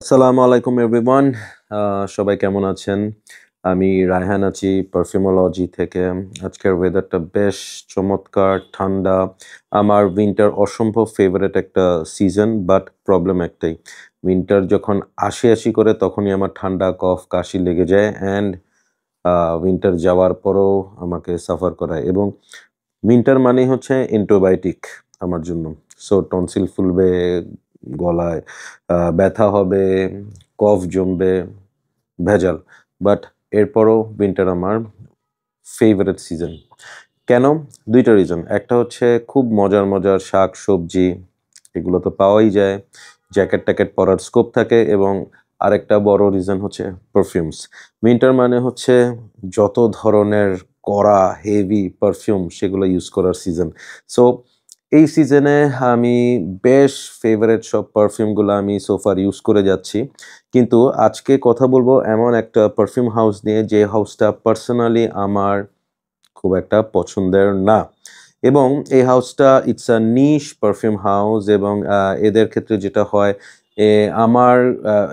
আসসালামু আলাইকুম এভরিওয়ান। সবাই কেমন আছেন? আমি রায়হান আছি পারফিউমোলজি থেকে। আজকের ওয়েদারটা বেশ চমৎকার, ঠান্ডা। আমার উইন্টার অসম্ভব ফেভারিট একটা সিজন, বাট প্রবলেম একটাই। উইন্টার যখন আসি করে তখনই আমার ঠান্ডা, কফ, কাশি লেগে যায় অ্যান্ড উইন্টার যাওয়ার পরেও আমাকে সাফার করায় এবং উইন্টার মানেই হচ্ছে অ্যান্টিবায়োটিক আমার জন্য। সো টনসিল ফুলবে, গলায় ব্যথা হবে, কফ জমবে, ভেজাল। বাট এরপরও উইন্টার আমার ফেভারিট সিজন। কেন? ২ টা রিজন। একটা হচ্ছে খুব মজার শাক-সবজি, এগুলো তো পাওয়াই যায়। জ্যাকেট-ট্যাকেট পরার স্কোপ থাকে এবং আরেকটা বড় রিজন হচ্ছে পারফিউমস। উইন্টার মানে হচ্ছে যত ধরনের কড়া, হেভি পারফিউম সেগুলো ইউজ করার সিজন। সো এই সিজনে আমি বেশ ফেভারিট সব পারফিউমগুলো আমি সো ফার ইউজ করে যাচ্ছি। কিন্তু আজকে কথা বলবো এমন একটা পারফিউম হাউস নিয়ে, যে হাউসটা পার্সোনালি আমার খুব একটা পছন্দের না। এবং এই হাউসটা it's a niche perfume house এবং এদের ক্ষেত্রে যেটা হয়, আমার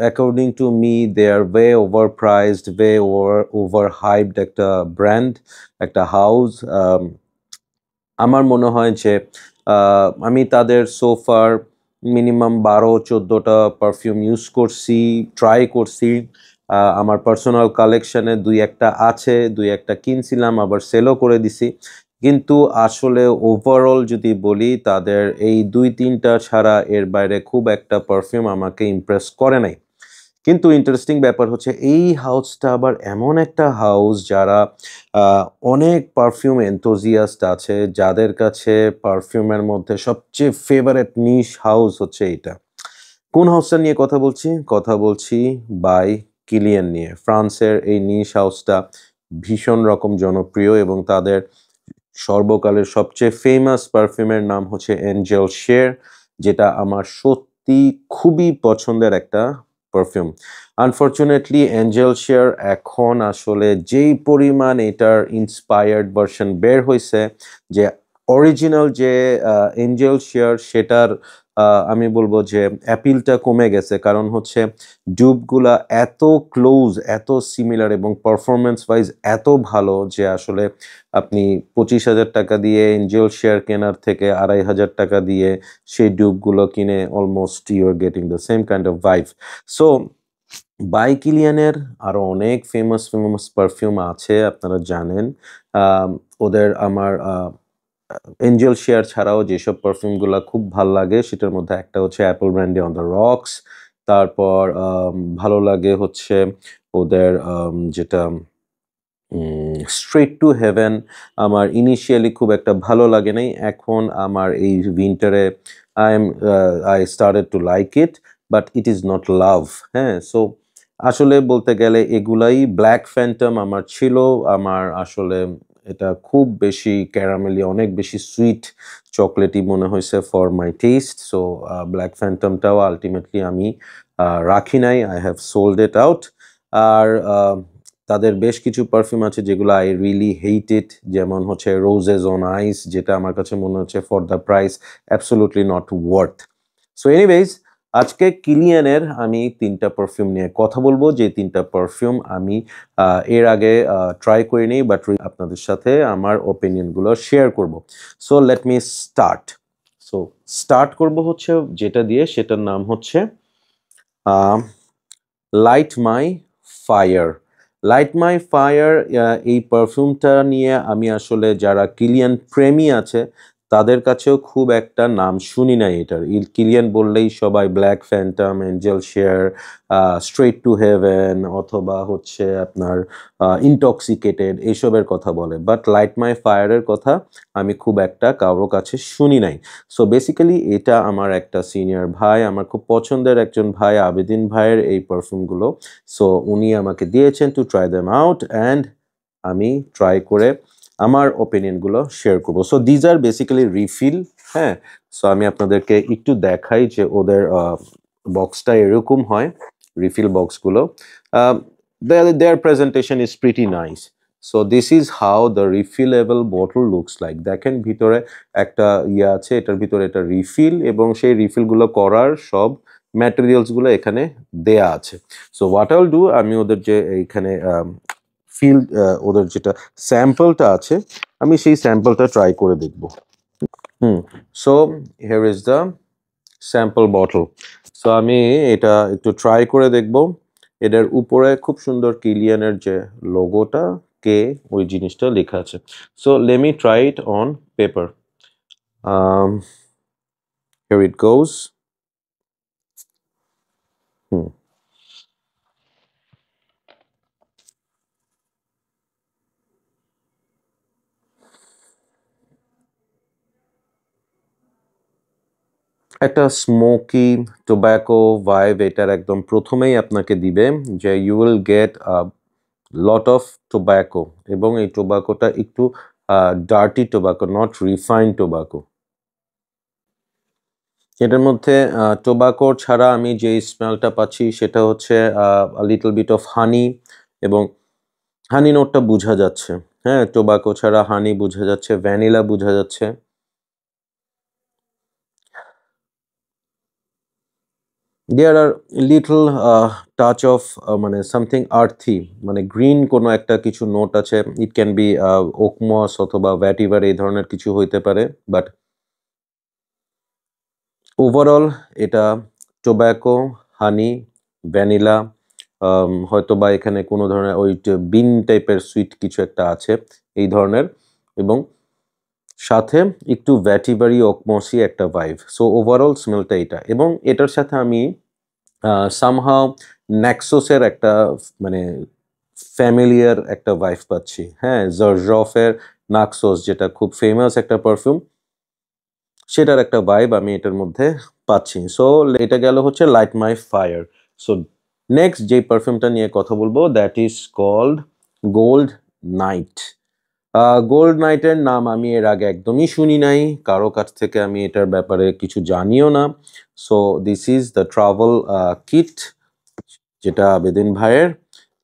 according to me they are way over priced, way over hyped একটা ব্র্যান্ড, একটা হাউস। আমার মনে হয় যে আমি তাদের সো ফার মিনিমাম ১২-১৪টা পারফিউম ইউজ করছি, ট্রাই করছি। আমার পার্সোনাল কালেকশনে ২-১টা আছে, ২-১টা কিনছিলাম, আবার সেলও করে দিছি। কিন্তু আসলে ওভারঅল যদি বলি, তাদের এই ২-৩টা ছাড়া এর বাইরে খুব একটা পারফিউম আমাকে ইমপ্রেস করে নাই। কিন্তু ইন্টারেস্টিং ব্যাপার হচ্ছে এই হাউসটা আবার এমন একটা হাউস যারা অনেক পারফিউম এনথুজিয়াস্ট আছে, যাদের কাছে পারফিউমের মধ্যে সবচেয়ে ফেভারিট নিশ হাউস হচ্ছে এইটা। কোন হাউসটা নিয়ে কথা বলছি? কথা বলছি বাই কিলিয়ান নিয়ে। ফ্রান্সের এই নিশ হাউসটা ভীষণ রকম জনপ্রিয় এবং তাদের সর্বকালের সবচেয়ে ফেমাস পারফিউমের নাম হচ্ছে এঞ্জেল শের, যেটা আমার সত্যি খুবই পছন্দের একটা পারফিউম। আনফরচুনেটলি এঞ্জেল শেয়ার এখন আসলে যেই পরিমাণ এটার ইন্সপায়ার্ড ভার্সন বের হইছে, যে অরিজিনাল যে এঞ্জেল শেয়ার সেটার আমি বলবো যে অ্যাপিলটা কমে গেছে। কারণ হচ্ছে ডুপগুলা এত ক্লোজ, এত সিমিলার এবং পারফরম্যান্স ওয়াইজ এত ভালো যে আসলে আপনি ৳২৫,০০০ দিয়ে এঞ্জেল শেয়ার কেনার থেকে ৳২৫০০ দিয়ে সেই ডুপগুলো কিনে almost you are getting the same kind of vibe. So by কিলিয়ানের আরো অনেক ফেমাস পারফিউম আছে, আপনারা জানেন। আম ওদের আমার এঞ্জেল শেয়ার ছাড়াও যেসব পারফিউমগুলা খুব ভাল লাগে সেটার মধ্যে একটা হচ্ছে apple brandy on the rocks. তারপর ভালো লাগে হচ্ছে ওদের যেটা স্ট্রেট টু হেভেন আমার ইনিশিয়ালি খুব একটা ভালো লাগে নাই। এখন আমার এই উইন্টারে I started to like it, but it is not love. হ্যাঁ? সো আসলে বলতে গেলে এগুলাই। ব্ল্যাক ফ্যান্টম আমার ছিল। আমার আসলে এটা খুব বেশি ক্যারামেলি, অনেক বেশি সুইট চকলেটি মনে হইছে for my taste. So black ফ্যান্টমটাও আল্টিমেটলি আমি রাখি নাই। I have sold it out. আর তাদের বেশ কিছু পারফিউম আছে যেগুলো আই রিয়েলি হেট ইট। যেমন হচ্ছে রোজেস অন আইস, যেটা আমার কাছে মনে হচ্ছে for the price absolutely not worth. So anyways, আজকে কিলিয়ানের আমি ৩টা পারফিউম নিয়ে কথা বলবো, যে ৩টা পারফিউম আমি এর আগে ট্রাই করিনি, বাট আপনাদের সাথে আমার ওপিনিয়নগুলো শেয়ার করব। So let me start. So start করব হচ্ছে যেটা দিয়ে, সেটার নাম হচ্ছে light my fire. Light my fire এই পারফিউমটা নিয়ে আমি আসলে যারা কিলিয়ান প্রেমী আছে তাদের কাছেও খুব একটা নাম শুনি নাই এটার। কিলিয়ান বললেই সবাই black Phantom, Angel share, straight to haven অথবা হচ্ছে আপনার ইনটক্সিকেটেড এইসবের কথা বলে। বাট লাইট মাই ফায়ারের কথা আমি খুব একটা কারো কাছে শুনি নাই। সো বেসিক্যালি এটা আমার একটা সিনিয়র ভাই, আমার খুব পছন্দের একজন ভাই, আবেদিন ভাইয়ের এই পারফিউমগুলো। সো উনি আমাকে দিয়েছেন to try them out and আমি ট্রাই করে আমার ওপিনিয়নগুলো শেয়ার করবো। So these are basically refill. হ্যাঁ, সো আমি আপনাদেরকে একটু দেখাই যে ওদের বক্সটা এরকম হয়, রিফিল বক্সগুলো। Their presentation is pretty nice. So this is how the refillable bottle looks like. দেখেন ভিতরে একটা ইয়ে আছে, এটার ভিতরে এটা রিফিল এবং সেই রিফিলগুলো করার সব ম্যাটেরিয়ালসগুলো এখানে দেয়া আছে। So what I will do, আমি ওদের যে এইখানে ফিল্ড ওদের যেটা স্যাম্পলটা আছে আমি সেই স্যাম্পলটা ট্রাই করে দেখব। So here is the sample bottle. So আমি এটা একটু ট্রাই করে দেখব। এটার উপরে খুব সুন্দর কিলিয়ানের যে লোগোটা কে ওই জিনিসটা লেখা আছে। So let me try it on paper. Here it goes. একটা স্মোকি টোব্যাকো ভাইব এটার একদম প্রথমেই আপনাকে দিবে, যে you will get lot of tobacco, এবং এই টোব্যাকোটা একটু dirty tobacco, not refined tobacco. এটার মধ্যে টোব্যাকো ছাড়া আমি যে স্মেলটা পাচ্ছি সেটা হচ্ছে লিটল বিট অফ হানি, এবং হানি নোটটা বোঝা যাচ্ছে। হ্যাঁ, টোব্যাকো ছাড়া হানি বোঝা যাচ্ছে, ভ্যানিলা বোঝা যাচ্ছে। দেয়ার আর লিটল টাচ অফ মানে সামথিং আর্থি, মানে গ্রিন কোনো একটা কিছু নোট আছে। ইট ক্যান বি ওকমস অথবা ভ্যাটিভার, এই ধরনের কিছু হইতে পারে। বাট ওভারঅল এটা টোব্যাকো, হানি, ভ্যানিলা, হয়তো বা এখানে কোনো ধরনের ওই বিন টাইপের সুইট কিছু একটা আছে এই ধরনের, এবং সাথে একটু ভ্যাটিভারি ওকমসি একটা ভাইভ। সো ওভারঅল স্মেলটা এটা, এবং এটার সাথে আমি সামহাও নেক্সোসের একটা মানে ফ্যামিলিয়ার একটা ভাইভ পাচ্ছি। হ্যাঁ, জর্জফের নাক্সোস যেটা খুব ফেমাস একটা পারফিউম, সেটার একটা ভাইব আমি এটার মধ্যে পাচ্ছি। সো এটা গেল হচ্ছে light my fire. So next যে পারফিউমটা নিয়ে কথা বলবো, that is called gold knight. Gold নাইটের নাম আমি এর আগে একদমই শুনি নাই, কারো কাছ থেকে আমি এটার ব্যাপারে কিছু জানিও না। So this is the travel kit, যেটা বেদিন ভাইয়ের।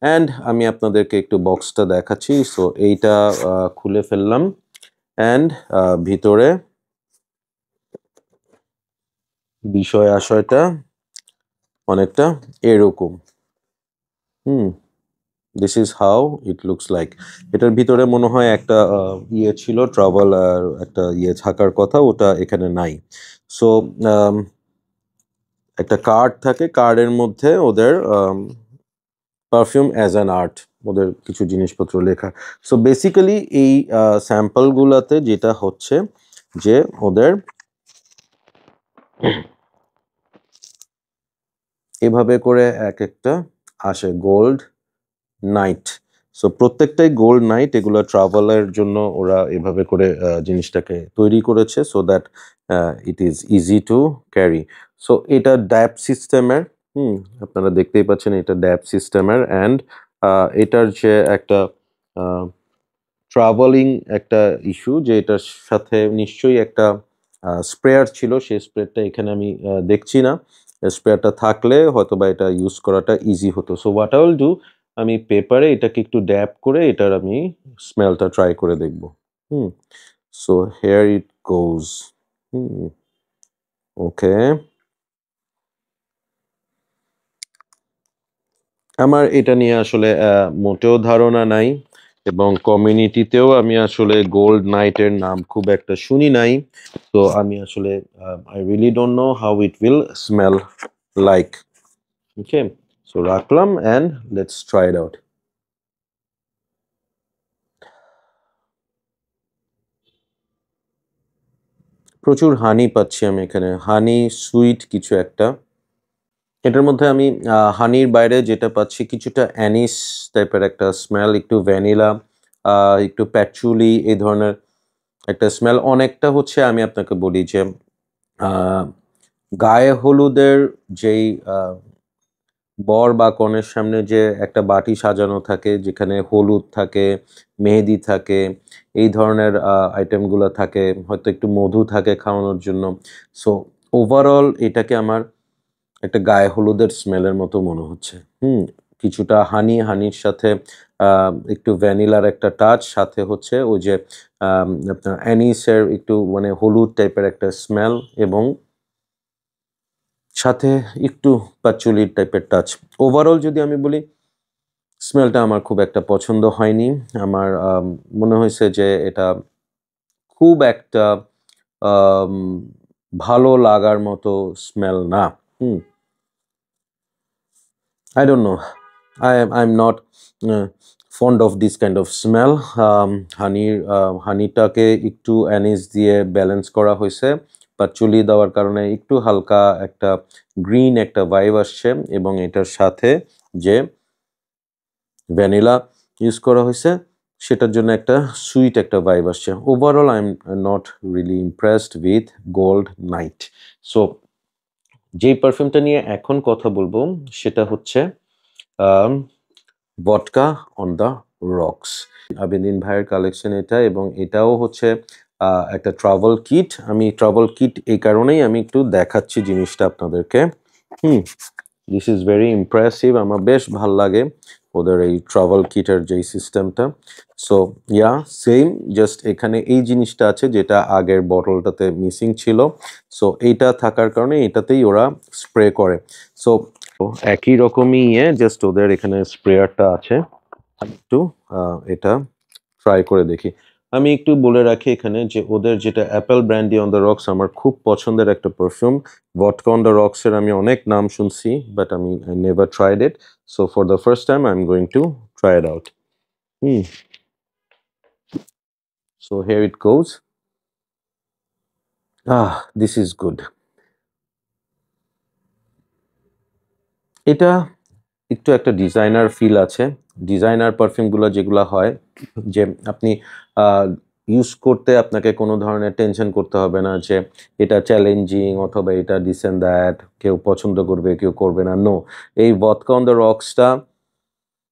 অ্যান্ড আমি আপনাদেরকে একটু বক্সটা দেখাচ্ছি। সো এইটা খুলে ফেললাম, অ্যান্ড ভিতরে বিষয় আশয়টা অনেকটা এরকম। This is how it looks like. এটার ভিতরে মনে হয় একটা ইয়ে ছিল, ট্রাভেল একটা ইয়ে থাকার কথা, ওটা এখানে নাই। সো একটা কার্ড থাকে, কার্ডের মধ্যে ওদের পারফিউম অ্যাজ অ্যান আর্ট, ওদের কিছু জিনিসপত্র লেখা। সো বেসিক্যালি এই স্যাম্পলগুলোতে যেটা হচ্ছে যে ওদের এভাবে করে এক একটা আসে গোল্ড নাইট। সো প্রত্যেকটাই গোল্ড নাইট, এগুলো ট্রাভেলের জন্য ওরা এভাবে করে জিনিসটাকে তৈরি করেছে, so that it is easy to carry. So এটা ড্যাপ সিস্টেমের, আপনারা দেখতেই পাচ্ছেন এটা ড্যাপ সিস্টেমের। অ্যান্ড এটার যে একটা ট্রাভেলিং একটা ইস্যু, যে এটার সাথে নিশ্চয়ই একটা স্প্রেয়ার ছিল, সেই স্প্রেয়ারটা এখানে আমি দেখছি না। স্প্রেয়ারটা থাকলে হয়তো বা এটা ইউজ করাটা ইজি হতো। So what I will do, আমি পেপারে এটাকে একটু ড্যাপ করে এটার আমি স্মেলটা ট্রাই করে দেখব। সো হেয়ার ইট গোজ। ওকে, আমার এটা নিয়ে আসলে মোটেও ধারণা নাই, এবং কমিউনিটিতেও আমি আসলে গোল্ড নাইটের নাম খুব একটা শুনি নাই। তো আমি আসলে I really don't know how it will smell like. Okay, so রাখলাম, and let's try it out. প্রচুর হানি পাচ্ছি আমি এখানে, হানি সুইট কিছু একটা। এটার মধ্যে আমি হানির বাইরে যেটা পাচ্ছি কিছুটা অ্যানিস টাইপের একটা স্মেল, একটু ভ্যানিলা, একটু প্যাচুলি, এই ধরনের একটা স্মেল। অনেকটা হচ্ছে, আমি আপনাকে বলি যে গায়ে হলুদের যেই বর বা কনের সামনে যে একটা বাটি সাজানো থাকে, যেখানে হলুদ থাকে, মেহেদি থাকে, এই ধরনের আইটেমগুলো থাকে, হয়তো একটু মধু থাকে খাওয়ানোর জন্য। সো ওভারঅল এটাকে আমার একটা গায়ে হলুদের স্মেলের মতো মনে হচ্ছে। কিছুটা হানির সাথে একটু ভ্যানিলার একটা টাচ, সাথে হচ্ছে ওই যে আপনার অ্যানিসের একটু মানে হলুদ টাইপের একটা স্মেল, এবং সাথে একটু পাচুলি টাইপের টাচ। ওভারঅল যদি আমি বলি, স্মেলটা আমার খুব একটা পছন্দ হয়নি। আমার মনে হয়েছে যে এটা খুব একটা আম ভালো লাগার মতো স্মেল না। হুম? I don't know. I'm not fond of this kind of smell. হানিটাকে একটু অ্যানিস দিয়ে ব্যালেন্স করা হয়েছে। পাচুলি দেওয়ার কারণে একটু হালকা একটা গ্রিন একটা ভাইব আসছে, এবং এটার সাথে যে ভ্যানিলা ইউজ করা হয়েছে সেটার জন্য একটা সুইট একটা ভাইব আসছে। Overall I am not really impressed with gold night. So যেই পারফিউমটা নিয়ে এখন কথা বলবো সেটা হচ্ছে ভডকা অন দ্য রক্স। আবেদিন ভাইয়ের কালেকশন এটা, এবং এটাও হচ্ছে একটা ট্রাভেল কিট। আমি ট্রাভেল কিট এই কারণেই আমি একটু দেখাচ্ছি জিনিসটা আপনাদেরকে। This is very impressive. আমার বেশ ভাল লাগে ওদের এই ট্রাভেল কিটের যেই সিস্টেমটা। সো ইয়া সেম, জাস্ট এখানে এই জিনিসটা আছে যেটা আগের বটলটাতে মিসিং ছিল। সো এইটা থাকার কারণে এটাতেই ওরা স্প্রে করে। সো একই রকমই জাস্ট ওদের এখানে স্প্রেয়ারটা আছে। একটু এটা ট্রাই করে দেখি। আমি একটু বলে রাখি এখানে যে ওদের যেটা Apple brandy on the rocks আমার খুব পছন্দের একটা পারফিউম। ভডকা অন দ্য রক্সের আমি অনেক নাম শুনছি, বাট আমি never tried it. So for the first time I am going to try it out. So here it goes. This is good. এটা একটু একটা ডিজাইনার ফিল আছে। ডিজাইনার পারফিউমগুলো যেগুলো হয় যে আপনি ইউজ করতে আপনাকে কোনো ধরনের টেনশন করতে হবে না যে এটা চ্যালেঞ্জিং অথবা এটা দিস অ্যান্ড দ্যাট, কেউ পছন্দ করবে কেউ করবে না। নো, এই ভদকা অন দ্য রক্সটা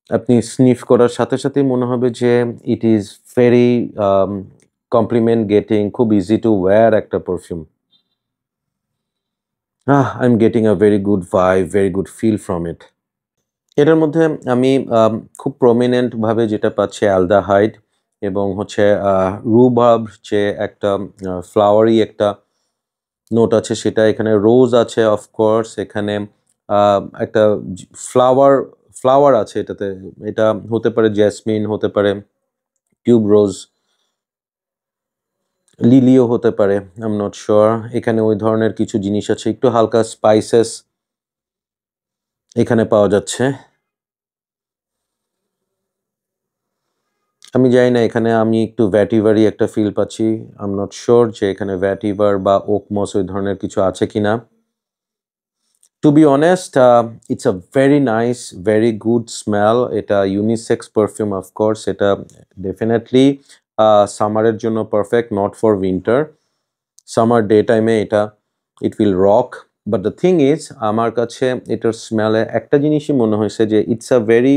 আপনি স্নিফ করার সাথে সাথেই মনে হবে যে it is very compliment getting, খুব ইজি টু ওয়্যার একটা perfume. I am getting a very good vibe, very good feel from it. এটার মধ্যে আমি খুব প্রমিনেন্ট ভাবে যেটা পাচ্ছি অ্যালডাহাইড, এবং হচ্ছে রুবাব, যে একটা ফ্লাওয়ারি একটা নোট আছে সেটা এখানে, রোজ আছে অফকোর্স এখানে, একটা ফ্লাওয়ার ফ্লাওয়ার আছে এটাতে। এটা হতে পারে জেসমিন, হতে পারে টিউব রোজ, লিলিও হতে পারে, আই এম নট শিওর। এখানে ওই ধরনের কিছু জিনিস আছে, একটু হালকা স্পাইসেস এখানে পাওয়া যাচ্ছে। আমি জানি না, এখানে আমি একটু ভ্যাটিভারই একটা ফিল পাচ্ছি। আই এম নট শিওর যে এখানে ভ্যাটিভার বা ওকমস ওই ধরনের কিছু আছে কিনা। To be honest, it's a very nice, very good smell. এটা ইউনিসেক্স পারফিউম অফকোর্স। এটা ডেফিনেটলি সামারের জন্য perfect, not for winter. Summer day টাইমে এটা it will rock. But the thing is, আমার কাছে এটার স্মেলে একটা জিনিসই মনে হয়েছে যে it's a very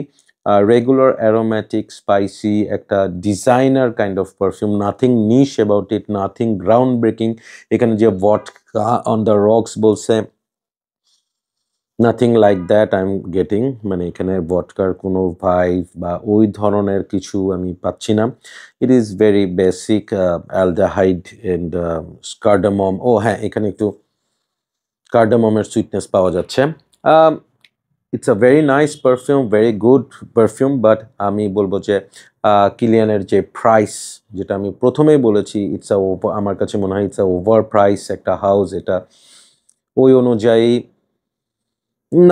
regular aromatic spicy একটা designer kind of perfume. Nothing niche about it, nothing ground breaking. এখানে যে ভডকা অন দ্য রক্স বলছে, nothing like that I am getting. মানে এখানে ভডকার কোনো ভাইব বা ওই ধরনের কিছু আমি পাচ্ছি না। It is very basic aldehyde and cardamom. ও হ্যাঁ, এখানে একটু কার্ডামমের সুইটনেস পাওয়া যাচ্ছে। It's a very nice perfume, very good perfume. But আমি বলবো যে কিলিয়ানের যে প্রাইস, যেটা আমি প্রথমেই বলেছি, ইটস আ, আমার কাছে মনে হয় ইটস আ ওভার প্রাইস একটা হাউস এটা। ওই অনুযায়ী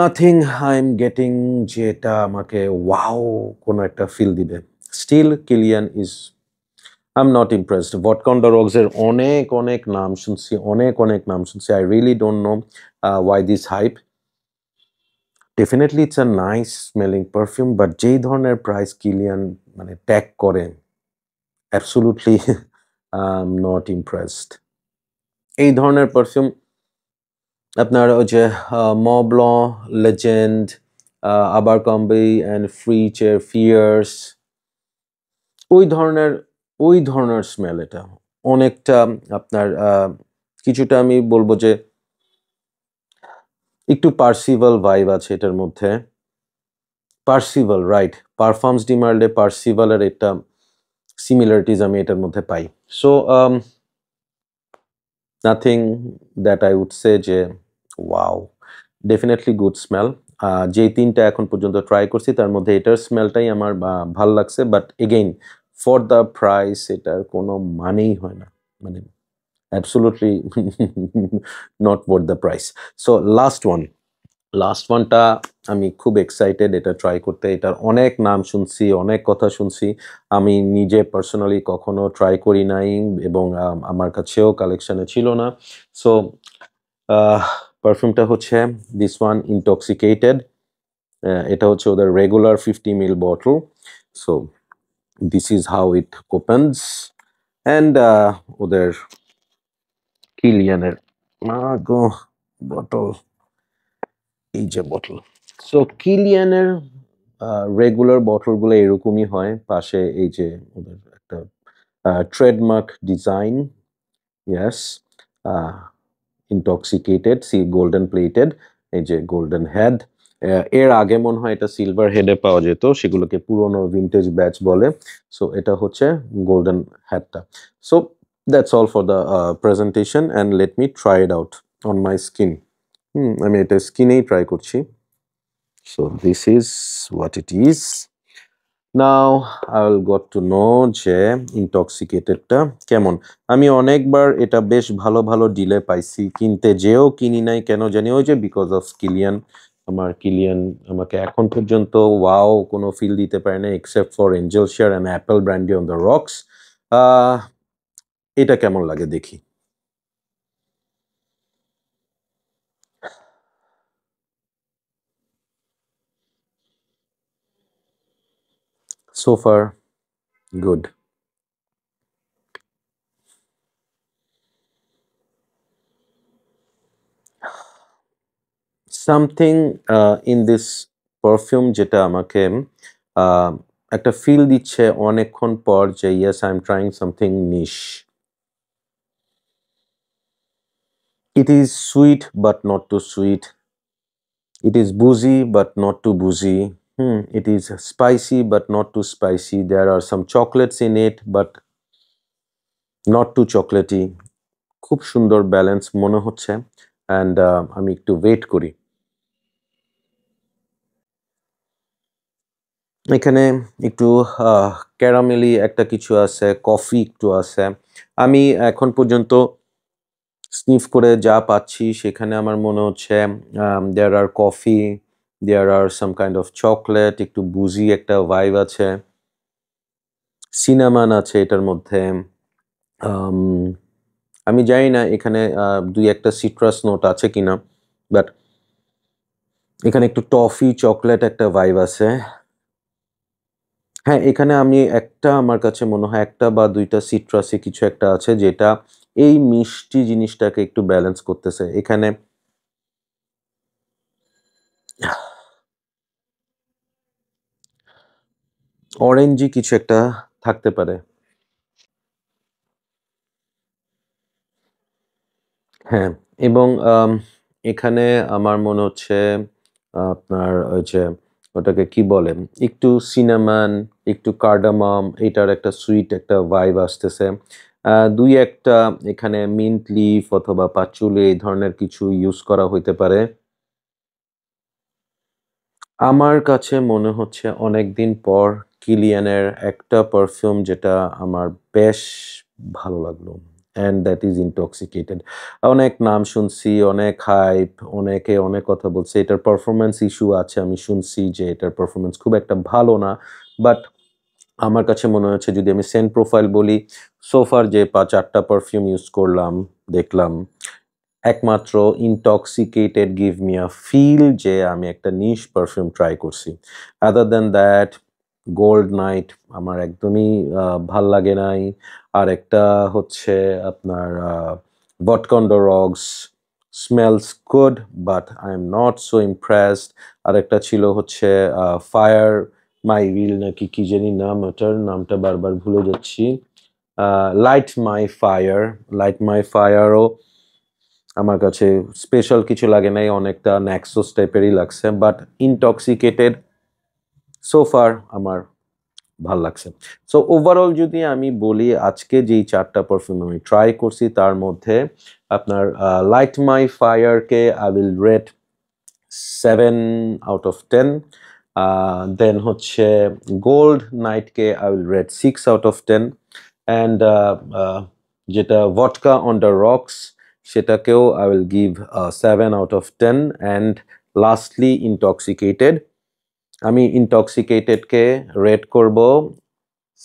নাথিং আই এম গেটিং যেটা আমাকে ওয়াও কোনো একটা ফিল দিবে। Still Kilian is, I am not impressed. Vodka on the রক্সের অনেক অনেক নাম শুনছি, অনেক অনেক নাম শুনছি। I really don't know why this hype. Definitely it's a nice smelling perfume, but যেই ধরনের প্রাইস কিলিয়ান মানে ট্যাগ করে, absolutely I am not impressed. এই ধরনের পারফিউম আপনার ওই যে মবলঁ, লেজেন্ড, আবারকম্বি অ্যান্ড ফ্রিচের ফিয়ার্স, ওই ধরনের ওই ধরনের স্মেল এটা। অনেকটা আপনার কিছুটা আমি বলবো যে একটু পার্সিভাল ভাইব আছে এটার মধ্যে। পার্সিভাল, রাইট, পারফর্মস ডিমার্লে পার্সিভালের একটা সিমিলারিটিস আমি এটার মধ্যে পাই। So nothing that I would say যে ওয়াও। Definitely good smell. যেই ৩টা এখন পর্যন্ত ট্রাই করছি তার মধ্যে এটার স্মেলটাই আমার ভাল লাগছে। But again for the price এটার কোনো মানেই হয় না। মানে absolutely not worth the price. So last ওয়ানটা আমি খুব এক্সাইটেড এটা ট্রাই করতে। এটার অনেক নাম শুনছি, অনেক কথা শুনছি। আমি নিজে পার্সোনালি কখনো ট্রাই করি নাই এবং আমার কাছেও কালেকশনে ছিল না। সো পারফিউমটা হচ্ছে দিস ওয়ান ইনটক্সিকেটেড। এটা হচ্ছে ওদের regular 50 ml bottle. So this is how it opens and ওদের কিলিয়ানের বটল, এই যে বটল। সো কিলিয়ানের রেগুলার বটলগুলো এরকমই হয়, পাশে এই যে ওদের একটা trademark design, yes, intoxicated, see golden plated, এই যে গোল্ডেন হেড। এর আগে মনে হয় এটা সিলভার হেডে পাওয়া যেত, সেগুলোকে পুরোনো ভিন্টেজ ব্যাচ বলে। সো এটা হচ্ছে গোল্ডেন হেডটা। So that's all for the presentation and let me try it out on my skin. আমি এটা স্কিনেই ট্রাই করছি। So this is what it is. Now I will got to know যে ইনটক্সিকেটেডটা কেমন। আমি অনেকবার এটা বেশ ভালো ভালো ডিলে পাইছি, কিনতে যেও কিনি নাই কেন জানি, ওই যে বিকজ অফ কিলিয়ান। আমার কিলিয়ান আমাকে এখন পর্যন্ত ওয়াও কোনো ফিল দিতে পারে না except for angel share and apple brandy on the rocks. এটা কেমন লাগে দেখি। So far good. Something in this perfume যেটা আমাকে একটা ফিল দিচ্ছে অনেকক্ষণ পর যে yes I am trying something niche. It is sweet but not too sweet, it is boozy but not too boozy, it is spicy but not too spicy, there are some chocolates in it but not too chocolatey. খুব সুন্দর balance মনে হচ্ছে and আমি একটু wait করি। এখানে একটু ক্যারামেলি একটা কিছু আছে, কফি একটু আছে। আমি এখন পর্যন্ত স্নিফ করে যা পাচ্ছি সেখানে আমার মনে হচ্ছে there are coffee, there are some kind of chocolate, একটু বুজি একটা ভাইব আছে, সিনামান আছে এটার মধ্যে। আমি জানি না এখানে দুই একটা সিট্রাস নোট আছে কিনা, বাট এখানে একটু টফি চকলেট একটা ভাইব আছে। হ্যাঁ, এখানে আমি একটা, আমার কাছে মনে হয় একটা বা দুইটা সিট্রাসি কিছু একটা আছে যেটা এই মিষ্টি জিনিসটাকে একটু ব্যালেন্স করতেছে। এখানে অরেঞ্জি কিছু একটা থাকতে পারে। হ্যাঁ, এবং এখানে আমার মনে হচ্ছে আপনার ওই যে ওটাকে কি বলে, একটু সিনামন, একটু কার্ডামম, এটার একটা সুইট একটা ভাইব আসতেছে। দুই একটা এখানে মিন্ট লিফ অথবা পাচুলি এই ধরনের কিছু ইউজ করা হইতে পারে। আমার কাছে মনে হচ্ছে অনেকদিন পর কিলিয়ানের একটা পারফিউম যেটা আমার বেশ ভালো লাগলো, অ্যান্ড দ্যাট ইজ ইনটক্সিকেটেড। অনেক নাম শুনছি, অনেক হাইপ, অনেকে অনেক কথা বলছে, এটার পারফরমেন্স ইস্যু আছে, আমি শুনছি যে এটার পারফরমেন্স খুব একটা ভালো না। বাট আমার কাছে মনে হচ্ছে যদি আমি সেন্ট প্রোফাইল বলি, সোফার যে 4টা পারফিউম ইউজ করলাম, দেখলাম একমাত্র intoxicated give me a feel যে আমি একটা নিশ পারফিউম ট্রাই করছি। Other than that gold knight আমার একদমই ভাল লাগে নাই। আর একটা হচ্ছে আপনার ভটকন্ডো রগস, smells good but I am not so impressed. আর একটা ছিল হচ্ছে ফায়ার মাই উইল নাকি কি জানি নাম, ওটার নামটা বারবার ভুলে যাচ্ছি। লাইট মাই ফায়ারও আমার কাছে স্পেশাল কিছু লাগে নাই, অনেকটা ন্যাক্সোস টাইপেরই লাগছে। বাট ইনটক্সিকেটেড সোফার আমার ভাল লাগছে। সো ওভারঅল যদি আমি বলি আজকে যেই 4টা পারফিউম আমি ট্রাই করছি তার মধ্যে আপনার লাইট মাই ফায়ারকে আই উইল রেট 7/10. Then হচ্ছে গোল্ড নাইটকে I will rate 6/10. And যেটা ভডকা অন দ্য রক্স সেটাকেও I will give 7/10. And lastly intoxicated, আমি ইনটক্সিকেটেডকে রেট করব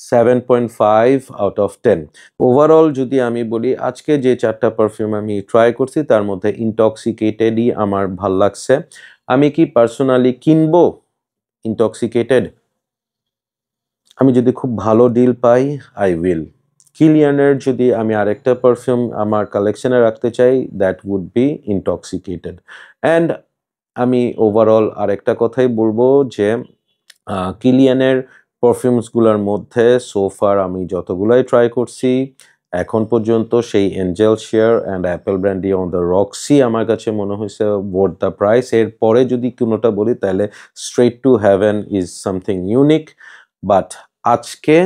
7.5/10. ওভারঅল যদি আমি বলি আজকে যে 4টা পারফিউম আমি ট্রাই করছি তার মধ্যে ইনটক্সিকেটেডই আমার ভাল লাগছে। আমি কি পার্সোনালি কিনবো ইনটক্সিকেটেড? আমি যদি খুব ভালো ডিল পাই আই উইল। কিলিয়ানের যদি আমি আরেকটা পারফিউম আমার কালেকশনে রাখতে চাই that would be intoxicated. And আমি ওভারঅল আরেকটা কথাই বলবো যে কিলিয়ানের পারফিউমসগুলোর মধ্যে সোফার আমি যতগুলাই ট্রাই করছি এখন পর্যন্ত সেই Angel share and apple brandy on the Roxie আমার কাছে মনে হয়েছে ওয়ার্থ দ্য প্রাইস। এরপরে যদি কোনোটা বলি তাহলে straight to heaven is something unique, but আজকে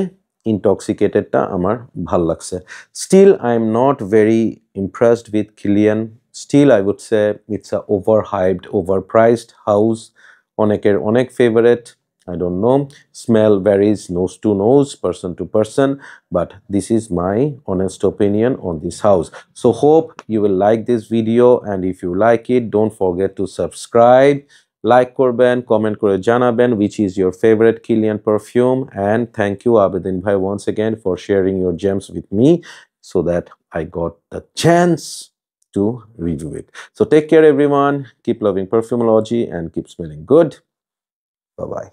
ইনটক্সিকেটেডটা আমার ভাল লাগছে। Still I am not very impressed with Kilian. Still I would say it's a overhyped, overpriced house. অনেকের অনেক favourite, I don't know. Smell varies nose to nose, person to person, but this is my honest opinion on this house. So hope you will like this video, and if you like it, don't forget to subscribe, like korben, comment kore janaben which is your favorite Kilian perfume, and thank you Abedin bhai once again for sharing your gems with me so that I got the chance to review it. So take care everyone, keep loving Perfumology and keep smelling good. Bye bye.